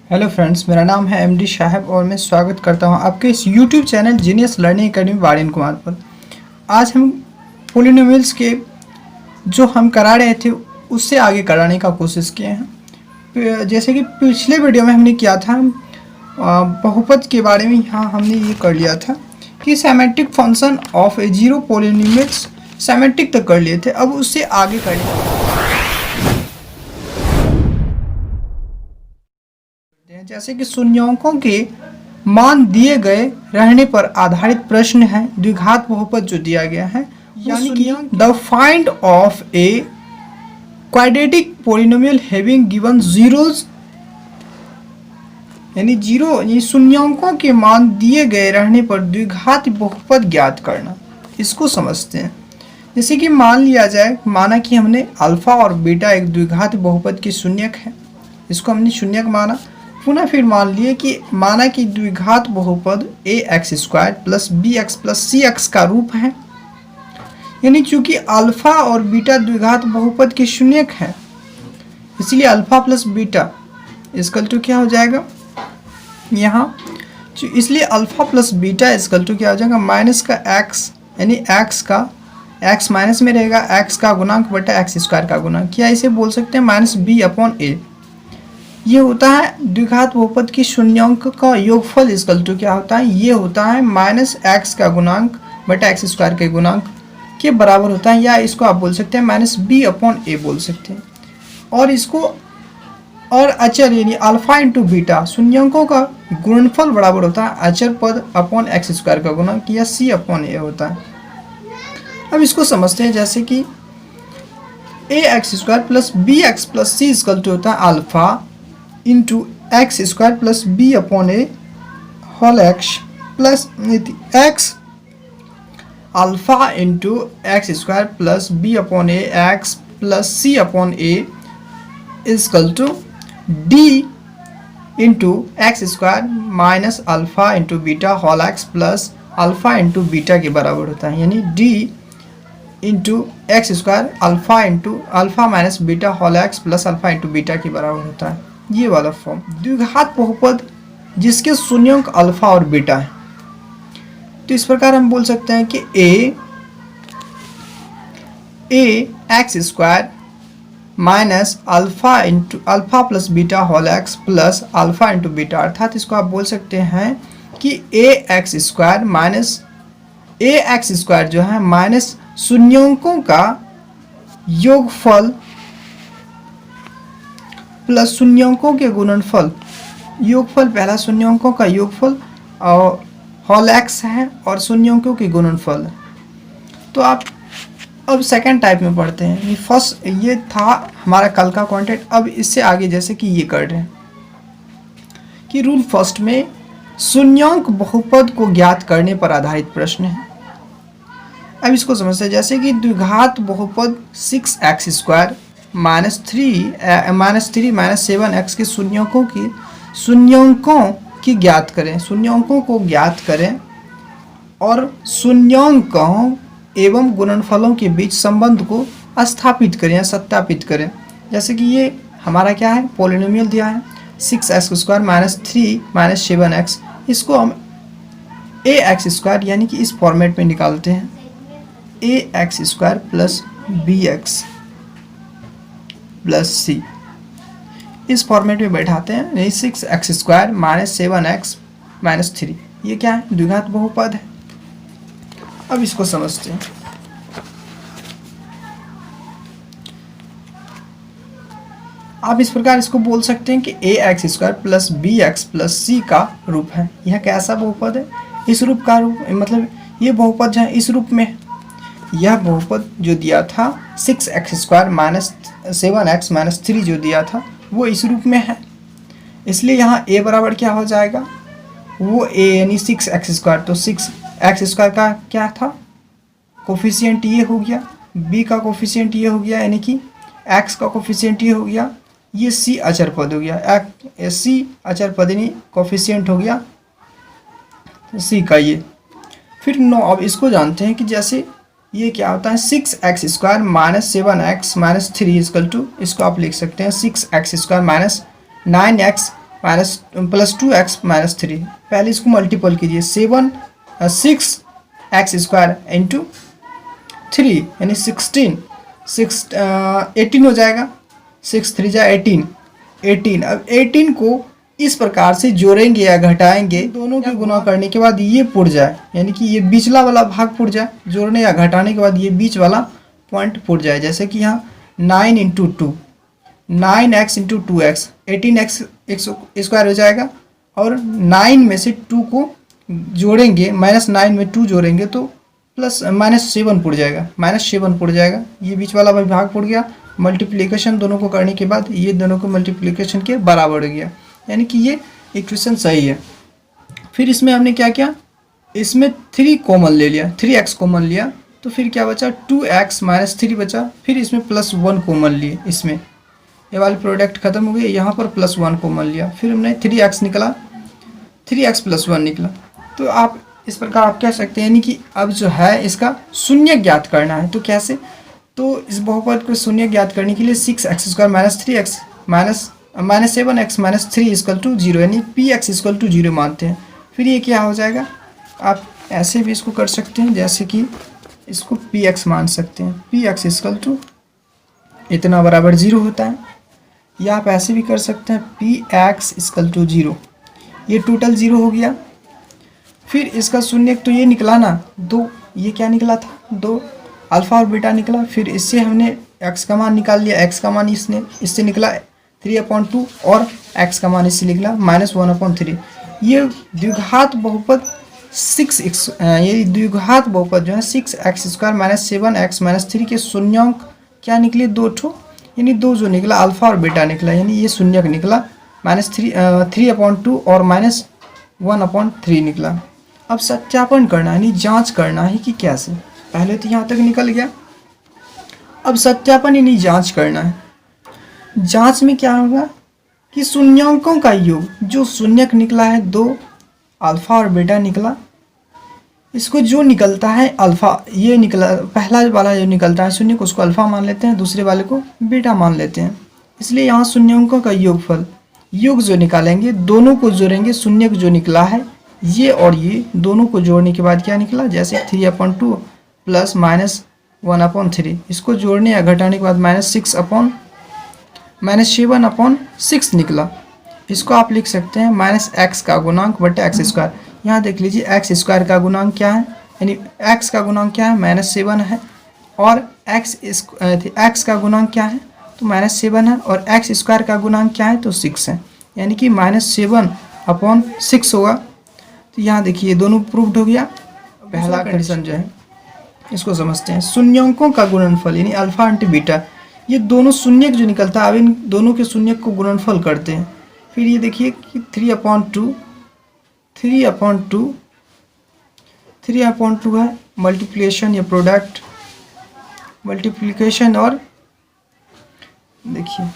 Hello friends, मेरा नाम है एमडी साहब और मैं स्वागत करता हूं आपके इस YouTube channel genius learning academy Warren Kumar पर। आज हम पोलिनोमियल्स के जो हम करा रहे थे उससे आगे कराने का कोशिश किए हैं। जैसे कि पिछले वीडियो में हमने किया था बहुपद के बारे में, यहाँ हमने ये कर लिया था कि symmetric function of A zero polynomials symmetric तक कर लिए थे। अब उससे आगे करेंगे। जैसे कि शून्यांकों के मान दिए गए रहने पर आधारित प्रश्न है, द्विघात बहुपद जो दिया गया है, यानी कि the find of a quadratic polynomial having given zeros, यानी जीरो शून्यांकों के मान दिए गए रहने पर द्विघात बहुपद ज्ञात करना। इसको समझते हैं। जैसे कि मान लिया जाए, माना कि हमने अल्फा और बीटा एक द्विघात बहुपद की शून्यक है, इसको हमने शून्यक माना। पुनः फिर मान लिए कि माना कि द्विघात बहुपद A X square plus B X plus C X का रूप है, यानी चूंकि अल्फा और बीटा द्विघात बहुपद की शून्यक है, इसलिए alpha plus beta is equal to क्या हो जाएगा यहाँ, इसलिए alpha plus beta is equal to क्या हो जाएगा माइनस का एक्स, यानी एक्स का एक्स माइनस में रहेगा, एक्स का गुणांक बटा एक्स स्क्वायर का गुणांक, या इसे बोल सकते हैं माइनस बी अपॉन ए। ये होता है द्विघात बहुपद की शून्यांक का योगफल इसकल टू क्या होता है, ये होता है माइनस एक्स का गुणांक बटा एक्स स्क्वायर के गुणांक के बराबर होता है, या इसको आप बोल सकते हैं माइनस बी अपॉन ए बोल सकते हैं। और इसको और अचर यानी अल्फा इंटू बीटा शून्यांकों का गुणनफल बराबर होता है अचर पद अपॉन एक्स स्क्वायर का गुणांक, या सी अपॉन ए होता है। अब इसको समझते हैं। जैसे कि A X square plus B X plus C is equal to होता है alpha into X square plus B upon A whole x plus X alpha into X square plus B upon A X plus C upon A is equal to D into X square minus alpha into beta whole x plus alpha into beta के बराबर होता है, यानी D into X square alpha into alpha minus beta whole x plus alpha into beta के बराबर होता है। ये वाला फॉर्म द्विघात बहुपद जिसके शून्यांक अल्फा और बीटा है। तो इस प्रकार हम बोल सकते हैं कि A X square minus alpha into alpha plus beta whole x plus alpha into beta, अर्थात इसको आप बोल सकते हैं कि A X square minus A X square जो है माइनस शून्यांकों का योगफल प्लस शून्यांकों के गुणनफल, योगफल पहला शून्यांकों का योगफल और होल एक्स है और शून्यांकों के गुणनफल। तो आप अब सेकंड टाइप में पढ़ते हैं। ये फर्स्ट ये था हमारा कल का कंटेंट। अब इससे आगे जैसे कि ये कर रहे हैं कि रूल फर्स्ट में शून्यांक बहुपद को ज्ञात करने पर आधारित प्रश्न है। अब इसको समझते हैं। जैसे कि द्विघात बहुपद 6x square minus three minus 7x के शून्यांकों की ज्ञात करें, शून्यांकों को ज्ञात करें और शून्यांकों एवं गुणनफलों के बीच संबंध को स्थापित करें या सत्यापित करें। जैसे कि ये हमारा क्या है, पोलिनोमियल दिया है 6x square minus 3 minus 7x, इसको हम ए एक्स स्क्वायर यानी कि इस फॉर्मेट में निकालते हैं, A X square plus B X plus C, इस फॉर्मेट में बैठाते हैं। नहीं 6x square minus 7x minus 3, ये क्या है, द्विघात बहुपद है। अब इसको समझते हैं। आप इस प्रकार इसको बोल सकते हैं कि A X square plus B X plus C का रूप है। यह कैसा बहुपद है, इस रूप का रूप, मतलब ये बहुपद जो है इस रूप में है। यह बहुपद जो दिया था 6x square minus 7x minus 3 जो दिया था वो इस रूप में है, इसलिए यहाँ a बराबर क्या हो जाएगा, वो a यानी 6x स्क्वायर, तो 6x स्क्वायर का क्या था कोफिशिएंट ये हो गया, b का कोफिशिएंट ये हो गया, यानी कि x का कोफिशिएंट ये हो गया, ये c अचर पद हो गया, c अचर पद यानी कोफिशिएंट हो गया c का ये। फिर 9, अब इसको जानते हैं कि जैसे ये क्या होता है 6x square minus 7x minus 3 is equal to, इसको आप लिख सकते हैं 6x square minus 9x minus plus 2x minus 3। पहले इसको मल्टीपल कीजिए, 6x² इंटू 3 यानी 18 हो जाएगा। 6 3 जा 18। अब 18 को इस प्रकार से जोड़ेंगे या घटाएंगे, दोनों के गुना करने के बाद ये पुर जाए, यानी कि ये बीचला वाला भाग पुर जाए, जोड़ने या घटाने के बाद ये बीच वाला पॉइंट पुर जाए। जैसे कि यहाँ 9 into 2, 9x into 2x, 18x² हो जाएगा। और 9 में से 2 को जोड़ेंगे, -9 में 2 जोड़ेंगे तो -7 पुर जाएगा, -7 पुर जाएगा। ये बीच वाला भाग पुर गया। मल्टीप्लिकेशन दोनों को करने के बाद ये दोनों को मल्टीप्लिकेशन के बराबर हो गया, यानी कि ये इक्वेशन सही है। फिर इसमें हमने क्या किया, इसमें 3 कॉमन ले लिया, 3x कॉमन लिया, तो फिर क्या बचा, 2x माइनस 3 बचा। फिर इसमें +1 कॉमन लिए, इसमें ये वाली प्रोडक्ट खत्म हो गई, यहाँ पर +1 कॉमन लिया। फिर हमने 3x निकला, 3x + 1 निकला। तो आप इस प्रकार आप कह सकते हैं, यानी कि अब जो है इसका शून्य ज्ञात करना है। तो कैसे, तो इस बहुपद को शून्य ज्ञात करने के लिए 6x² minus 3x -7x minus 3 = 0, यानी px = 0 मानते हैं। फिर ये क्या हो जाएगा, आप ऐसे भी इसको कर सकते हैं, जैसे कि इसको px मान सकते हैं, px = इतना बराबर 0 होता है। या आप ऐसे भी कर सकते हैं, px = 0, ये टोटल 0 हो गया। फिर इसका शून्य तो ये निकला ना 2, ये क्या निकला था 2, अल्फ़ा और बीटा निकला। फिर इससे हमने x का मान निकाल लिया, x का मान इससे निकला 3/2 और x का मान इससे निकला -1/3। ये द्विघात बहुपद 6x, ये द्विघात बहुपद जो है 6x² माइनस 7x माइनस 3 के शून्यांक क्या निकले, 2 ठो, यानी 2 जो निकला अल्फ़ा और बीटा निकला, यानी ये शून्यक निकला -3/2 और -1/3 निकला। अब सत्यापन करना है, यानी जांच करना है कि कैसे। पहले तो यहाँ तक निकल गया, अब सत्यापन यानी जांच करना है। जांच में क्या होगा कि शून्यांकों का योग, जो शून्यक निकला है 2, अल्फ़ा और बीटा निकला, इसको जो निकलता है अल्फ़ा, ये निकला पहला वाला जो निकलता है शून्यक, उसको अल्फ़ा मान लेते हैं, दूसरे वाले को बीटा मान लेते हैं। इसलिए यहाँ शून्यांकों का योगफल, योग जो निकालेंगे, दोनों को जोड़ेंगे, शून्यक जो निकला है ये और ये दोनों को जोड़ने के बाद क्या निकला, जैसे 3/2 प्लस -1/3, इसको जोड़ने या घटाने के बाद -7/6 निकला। इसको आप लिख सकते हैं -x का गुणांक बटे x²। यहाँ देख लीजिए x² का गुणांक क्या है, यानी x का गुणांक क्या है, -7 है, और x का गुणांक क्या है, तो -7 है, और x² का गुणांक क्या है, तो 6 है, यानी कि -7/6 होगा। तो यहाँ देखिए दोनों प्रूव्ड हो गया। पहला कंडीशन जो है इसको समझते हैं, शून्यांकों का गुणनफल यानी अल्फा इंटू बीटा, ये दोनों शून्यक जो निकलता है, अब इन दोनों के शून्यक को गुणनफल करते हैं। फिर ये देखिए कि 3/2 है मल्टीप्लिकेशन या प्रोडक्ट, मल्टीप्लिकेशन, और देखिए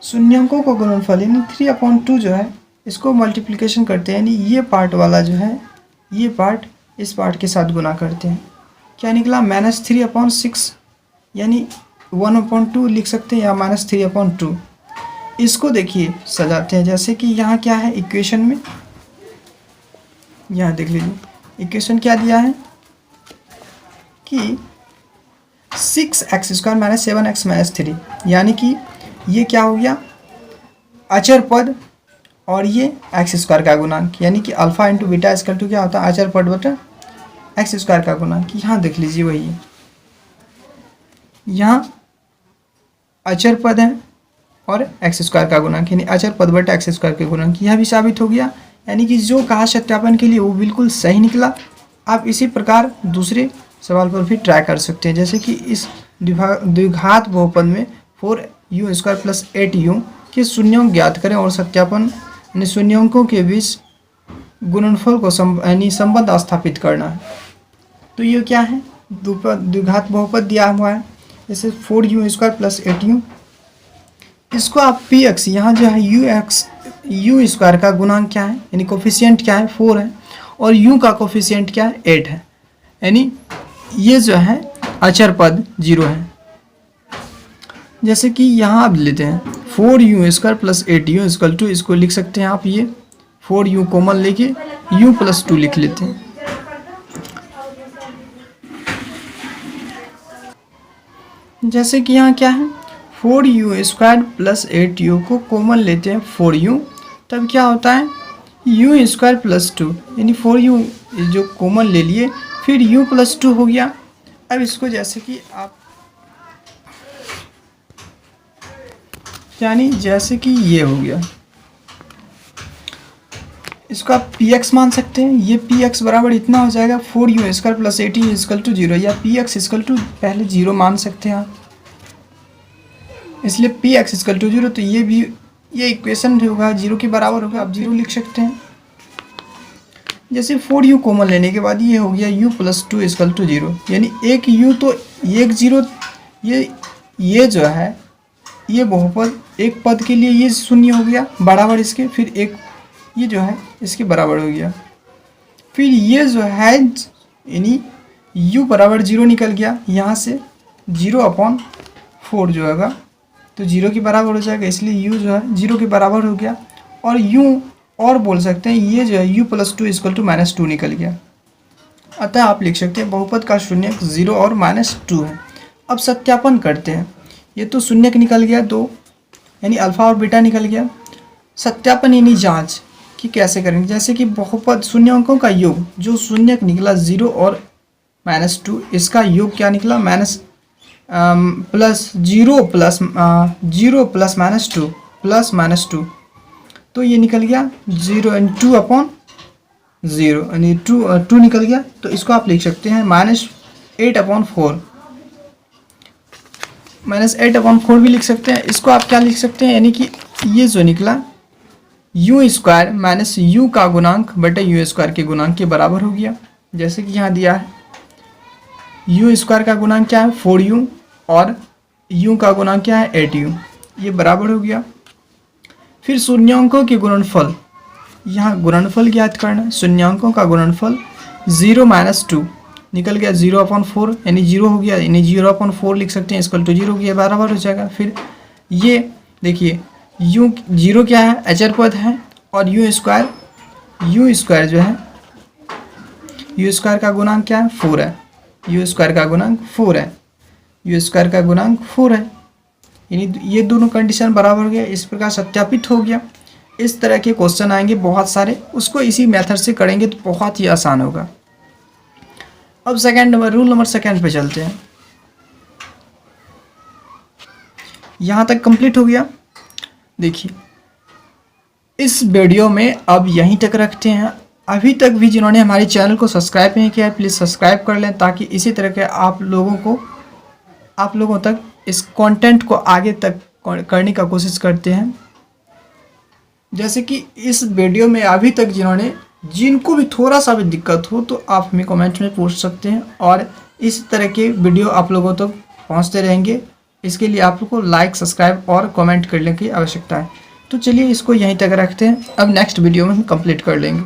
शून्यांकों का गुणनफल यानी 3/2 जो है इसको मल्टीप्लिकेशन करते हैं, यानी ये पार्ट वाला जो है, ये पार्ट इस पार्ट के साथ गुना करते हैं। क्या निकला, -3/6, यानी 1/2 लिख सकते हैं या -3/2। इसको देखिए सजाते हैं, जैसे कि यहाँ क्या है इक्वेशन में, यहाँ देख लीजिए इक्वेशन क्या दिया है कि 6x² माइनस 7x माइनस 3, यानी कि ये क्या हो गया अचर पद, और ये x² का गुणांक, यानी कि alpha into beta equal to क्या होता है, अचर पद बटा x² का गुणांक। यहाँ देख लीजिए वही है, यहाँ अचर पद है और x² का गुणांक, यानी अचर पद बटा x² के गुणांक, यह भी साबित हो गया। यानी कि जो कहा सत्यापन के लिए वो बिल्कुल सही निकला। आप इसी प्रकार दूसरे सवाल पर भी ट्राई कर सकते हैं, जैसे कि इस द्विघात बहुपद में 4u² प्लस 8u के शून्यांक ज्ञात करें और सत्यापन यानी शून्यांकों के बीच गुणनफल को यानी संबंध स्थापित करना है। तो ये क्या है, द्विघात बहुपद दिया हुआ है, जैसे 4u² प्लस 8u, इसको आप px, यहाँ जो है u² का गुणांक क्या है, यानी कोफिशिएंट क्या है 4 है, और u का कोफिशिएंट क्या है 8 है, यानी ये जो है अचर पद 0 है। जैसे कि यहाँ अब लेते हैं 4u² plus 8u equal to, इसको लिख सकते हैं आप, ये 4u कॉमन लेके u प्लस 2 लिख लेते हैं। जैसे कि यहाँ क्या है, 4u² प्लस 8u को कॉमन लेते हैं 4u, तब क्या होता है u² प्लस 2, यानी 4u जो कॉमन ले लिए, फिर u प्लस 2 हो गया। अब इसको जैसे कि आप, यानी जैसे कि ये हो गया, इसको आप px मान सकते हैं। ये px बराबर इतना हो जाएगा 4u² plus 8u equal to 0, या px इक्वल टू पहले 0 मान सकते हैं आप, इसलिए px इक्वल टू 0। तो ये भी, ये इक्वेशन होगा 0 के बराबर होगा, आप 0 लिख सकते हैं। जैसे 4u कॉमन लेने के बाद ये हो गया u प्लस 2 इक्वल टू 0, यानी एक u तो एक 0, ये जो है ये बहुपद एक पद के लिए ये शून्य हो गया बराबर इसके, फिर एक ये जो है इसके बराबर हो गया, फिर ये जो है यानी u बराबर 0 निकल गया, यहाँ से 0/4 जो होगा तो 0 के बराबर हो जाएगा, इसलिए u जो है 0 के बराबर हो गया। और u और बोल सकते हैं ये जो है u प्लस 2 इक्वल टू -2 निकल गया। अतः आप लिख सकते हैं बहुपद का शून्यक 0 और -2 है। अब सत्यापन करते हैं, ये तो शून्यक निकल गया 2, यानी अल्फा और बीटा निकल गया। सत्यापन यानी जांच कि कैसे करेंगे, जैसे कि बहुपद शून्यांकों का योग जो शून्यक निकला 0 और -2, इसका योग क्या निकला प्लस 0 प्लस 2 प्लस -2, तो ये निकल गया 0 एंड 2/0, यानी 2 निकल गया। तो इसको आप लिख सकते हैं -8/4, -8/4 भी लिख सकते हैं। इसको आप क्या लिख सकते हैं, यानी कि ये जो निकला u² माइनस u का गुणांक बटे u² के गुणांक के बराबर हो गया। जैसे कि यहाँ दिया है u² का गुणांक क्या है 4u और u का गुणांक क्या है 8u, ये बराबर हो गया। फिर शून्यांकों के गुणनफल, यहाँ गुणनफल ज्ञात करना है। शून्यांकों का गुणनफल 0 - 2 निकल गया 0/4, यानी 0 हो गया, यानी 0/4 लिख सकते हैं इक्वल टू 0 हो गया, बराबर हो जाएगा। फिर ये देखिए u 0 क्या है, अचर पद है, और u² जो है u² का गुणांक क्या है 4 है, u² का गुणांक 4 है, u² का गुणांक 4 है, यानी ये दोनों कंडीशन बराबर हो गया। इस प्रकार सत्यापित हो गया। इस तरह के क्वेश्चन आएंगे बहुत सारे, उसको इसी मेथड से करेंगे तो बहुत ही आसान होगा। अब रूल नंबर सेकंड पे चलते हैं। यहाँ तक कंप्लीट हो गया। देखिए इस वीडियो में अब यहीं तक रखते हैं। अभी तक भी जिन्होंने हमारे चैनल को सब्सक्राइब नहीं किया है प्लीज़ सब्सक्राइब कर लें, ताकि इसी तरह के आप लोगों तक इस कंटेंट को आगे तक करने का कोशिश करते हैं। जैसे कि इस वीडियो में अभी तक जिनको भी थोड़ा सा भी दिक्कत हो तो आप हमें कमेंट में पूछ सकते हैं, और इस तरह के वीडियो आप लोगों तक पहुंचते रहेंगे। इसके लिए आप लोग को लाइक, सब्सक्राइब और कमेंट करने की आवश्यकता है। तो चलिए इसको यहीं तक रखते हैं, अब नेक्स्ट वीडियो में हम कंप्लीट कर लेंगे।